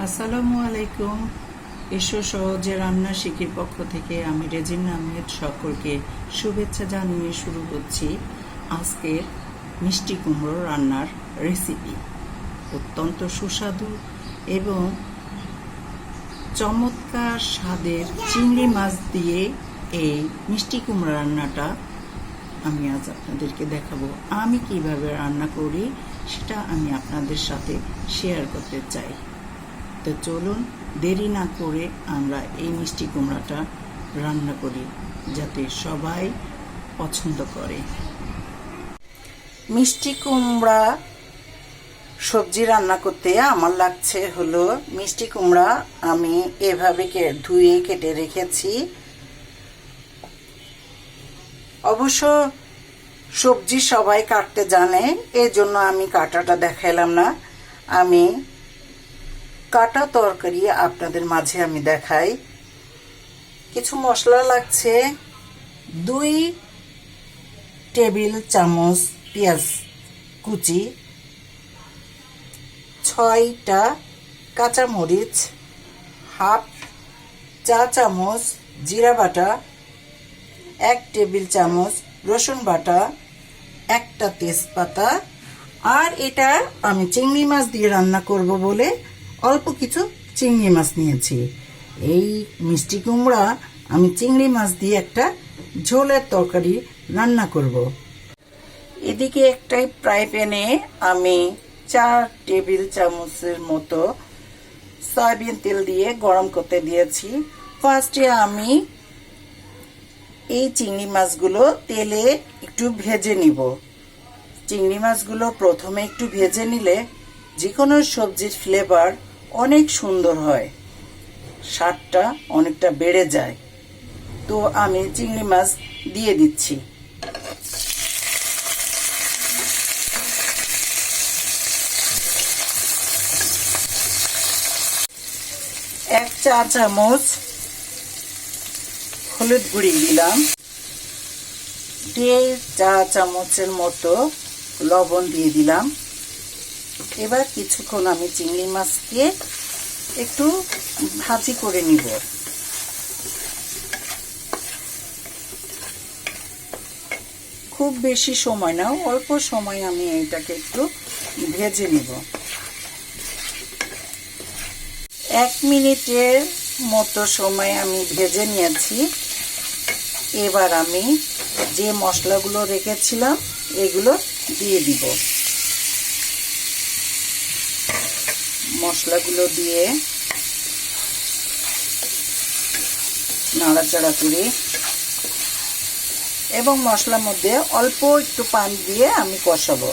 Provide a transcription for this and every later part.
আসসালামু আলাইকুম। এসো সহজে রান্না শিখির পক্ষ থেকে আমি রেজিনা আহমেদ সকলকে শুভেচ্ছা জানিয়ে শুরু করছি আজকের মিষ্টি কুমড়ো রান্নার রেসিপি। অত্যন্ত সুস্বাদু এবং চমৎকার স্বাদের চিংড়ি মাছ দিয়ে এই মিষ্টি কুমড়ো রান্নাটা আমি আজ আপনাদেরকে দেখাবো। আমি কিভাবে রান্না করি সেটা আমি আপনাদের সাথে শেয়ার করতে চাই। তো চলুন দেরি না করে আমরা এই মিষ্টি কুমড়াটা রান্না করি, যাতে সবাই পছন্দ করে। মিষ্টি কুমড়া সবজি রান্না করতে আমার লাগছে হলো মিষ্টি কুমড়া আমি এভাবে ধুয়ে কেটে রেখেছি। অবশ্য সবজি সবাই কাটতে জানে, এই জন্য আমি কাটাটা দেখাইলাম না। আমি কাটা তরকারি আপনাদের মাঝে আমি দেখাই। কিছু মশলা লাগছে, 2 টেবিল চামচ পেঁয়াজ কুচি, 6টা কাঁচামরিচ, হাফ চা চামচ জিরা বাটা, 1 টেবিল চামচ রসুন বাটা, 1টা তেজপাতা। আর এটা আমি চিংড়ি মাছ দিয়ে রান্না করব বলে অল্প কিছু চিংড়ি মাছ নিয়েছি। এই মিষ্টি কুমড়া আমি চিংড়ি মাছ দিয়ে একটা ঝোলের তরকারি রান্না করব। এদিকে একটা ফ্রাই প্যানে আমি 4 টেবিল চামচের মতো সয়াবিন তেল দিয়ে গরম করতে দিয়েছি। ফার্স্টে আমি এই চিংড়ি মাছগুলো তেলে একটু ভেজে নিব। চিংড়ি মাছগুলো প্রথমে একটু ভেজে নিলে যে কোনো সবজির ফ্লেভার অনেক সুন্দর হয়, স্বাদটা অনেকটা বেড়ে যায়। তো আমি চিংড়ি মাছ দিয়ে দিচ্ছি। এক চা চামচ হলুদ গুঁড়ি দিলাম, 1.5 চা চামচের মতো লবণ দিয়ে দিলাম। এবার কিছুক্ষণ আমি চিংড়ি মাছকে একটু ভাজি করে নিব। খুব বেশি সময় না, অল্প সময় আমি এটাকে একটু ভেজে নিব। 1 মিনিটের মতো সময় আমি ভেজে নিয়েছি। এবার আমি যে মশলাগুলো রেখেছিলাম এগুলো দিয়ে দিব। মশলাগুলো দিয়ে নাড়াচাড়া করি এবং মশলার মধ্যে অল্প একটু পানি দিয়ে আমি কষাবো।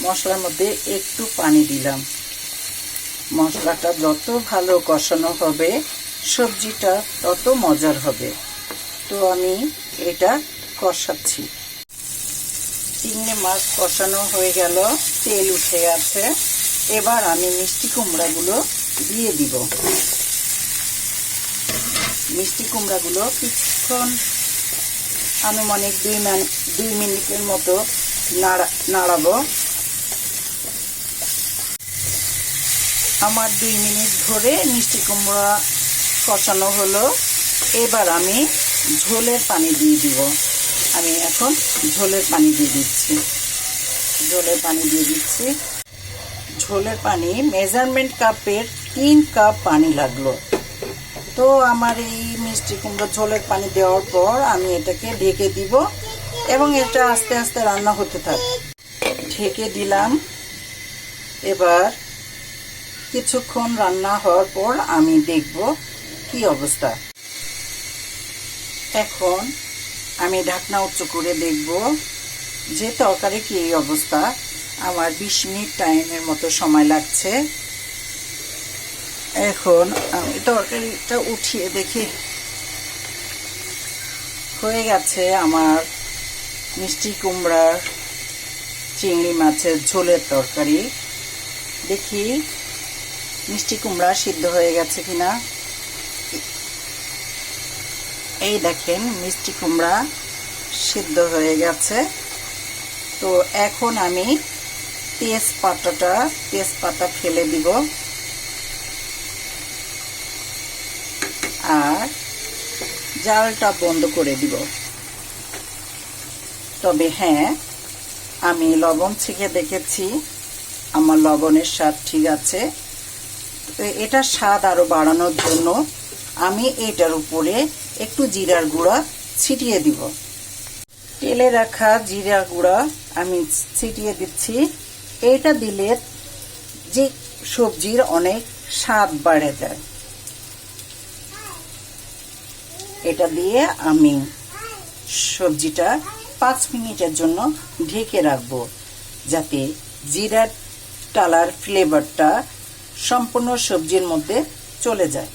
মশলার মধ্যে একটু পানি দিলাম। মশলাটা যত ভালো কষানো হবে সবজিটা তত মজার হবে। তো আমি এটা কষাচ্ছি। চিংড়ি মাছ কষানো হয়ে গেল, তেল উঠে গেছে। এবার আমি মিষ্টি কুমড়াগুলো দিয়ে দিব। মিষ্টি কুমড়াগুলো কিছুক্ষণ আনুমানিক 2 মিনিটের মতো নাড়াবো। আমার 2 মিনিট ধরে মিষ্টি কুমড়া কষানো হলো। এবার আমি ঝোলের পানি দিয়ে দিব। আমি এখন ঝোলের পানি দিয়ে দিচ্ছি। ঝোলের পানি মেজারমেন্ট কাপের 3 কাপ পানি লাগলো। তো আমার এই মিষ্টি কুমড়ো ঝোলের পানি দেওয়ার পর আমি এটাকে ঢেকে দিব এবং এটা আস্তে আস্তে রান্না হতে থাকে। ঢেকে দিলাম। এবার কিছুক্ষণ রান্না হওয়ার পর আমি দেখব কি অবস্থা। এখন আমি ঢাকনা উঁচু করে দেখব যে তরকারি কি এই অবস্থা। আমার 20 মিনিট টাইমের মতো সময় লাগছে। এখন আমি তরকারিটা উঠিয়ে দেখি, হয়ে গেছে আমার মিষ্টি কুমড়ার চিংড়ি মাছের ঝোলের তরকারি। দেখি মিষ্টি কুমড়া সিদ্ধ হয়ে গেছে কিনা। এই দেখেন মিষ্টি কুমড়া সিদ্ধ হয়ে গেছে। তো এখন আমি তেজপাতা ফেলে দিব। আর জালটা বন্ধ করে দিব। তবে হ্যাঁ, আমি লবণ ছেঁকে দেখেছি, আমার লবণের স্বাদ ঠিক আছে। তো এটা স্বাদ আরো বাড়ানোর জন্য আমি এটার উপরে একটু জিরার গুঁড়া ছিটিয়ে দিব। তেলে রাখা জিরা গুঁড়া আমি ছিটিয়ে দিচ্ছি। এটা দিলে যে সবজির অনেক স্বাদ বেড়ে যায়। এটা দিয়ে আমি সবজিটা 5 মিনিটের জন্য ঢেকে রাখবো, যাতে জিরার টালার ফ্লেভারটা সম্পূর্ণ সবজির মধ্যে চলে যায়।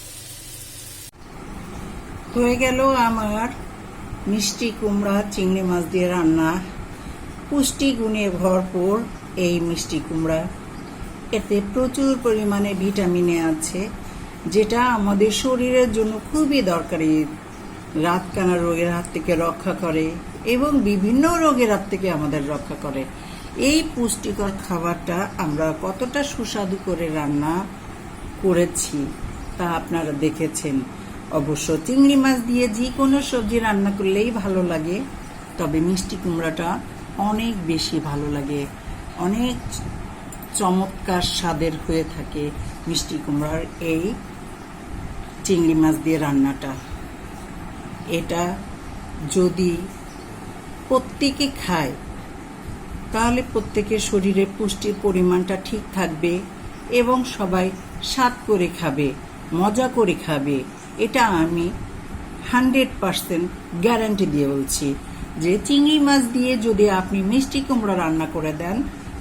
হয়ে গেল আমার মিষ্টি কুমড়া চিংড়ি মাছ দিয়ে রান্না। পুষ্টি গুণে ভরপুর এই মিষ্টি কুমড়া। এতে প্রচুর পরিমাণে ভিটামিন আছে, যেটা আমাদের শরীরের জন্য খুবই দরকারি। রাতকানা রোগের হাত থেকে রক্ষা করে এবং বিভিন্ন রোগের হাত থেকে আমাদের রক্ষা করে। এই পুষ্টিকর খাবারটা আমরা কতটা সুস্বাদু করে রান্না করেছি তা আপনারা দেখেছেন। অবশ্য চিংড়ি মাছ দিয়ে যে কোনো সবজি রান্না করলেই ভালো লাগে, তবে মিষ্টি কুমড়াটা অনেক বেশি ভালো লাগে। অনেক চমৎকার স্বাদের হয়ে থাকে মিষ্টি কুমড়ার এই চিংড়ি মাছ দিয়ে রান্নাটা। এটা যদি প্রত্যেকে খায় তাহলে প্রত্যেকের শরীরে পুষ্টির পরিমাণটা ঠিক থাকবে এবং সবাই স্বাদ করে খাবে, মজা করে খাবে। এটা আমি 100% গ্যারান্টি দিয়ে বলছি যে চিংড়ি মাছ দিয়ে যদি আপনি মিষ্টি কুমড়া রান্না করে দেন,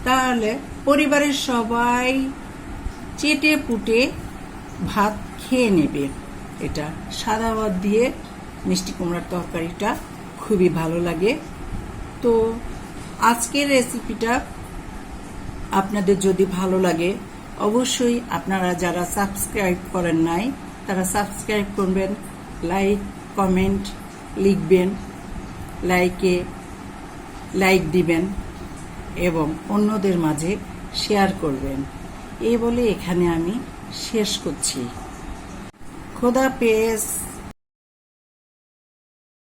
তাহলে পরিবারের সবাই চেটে পুটে ভাত খেয়ে নেবে। এটা সাদা ভাত দিয়ে মিষ্টি কুমড়ার তরকারিটা খুবই ভালো লাগে। তো আজকের রেসিপিটা আপনাদের যদি ভালো লাগে, অবশ্যই আপনারা যারা সাবস্ক্রাইব করেন নাই তারা সাবস্ক্রাইব করবেন, লাইক কমেন্ট লিখবেন, লাইক দিবেন এবং অন্যদের মাঝে শেয়ার করবেন। এই বলে এখানে আমি শেষ করছি। খোদা হাফেজ।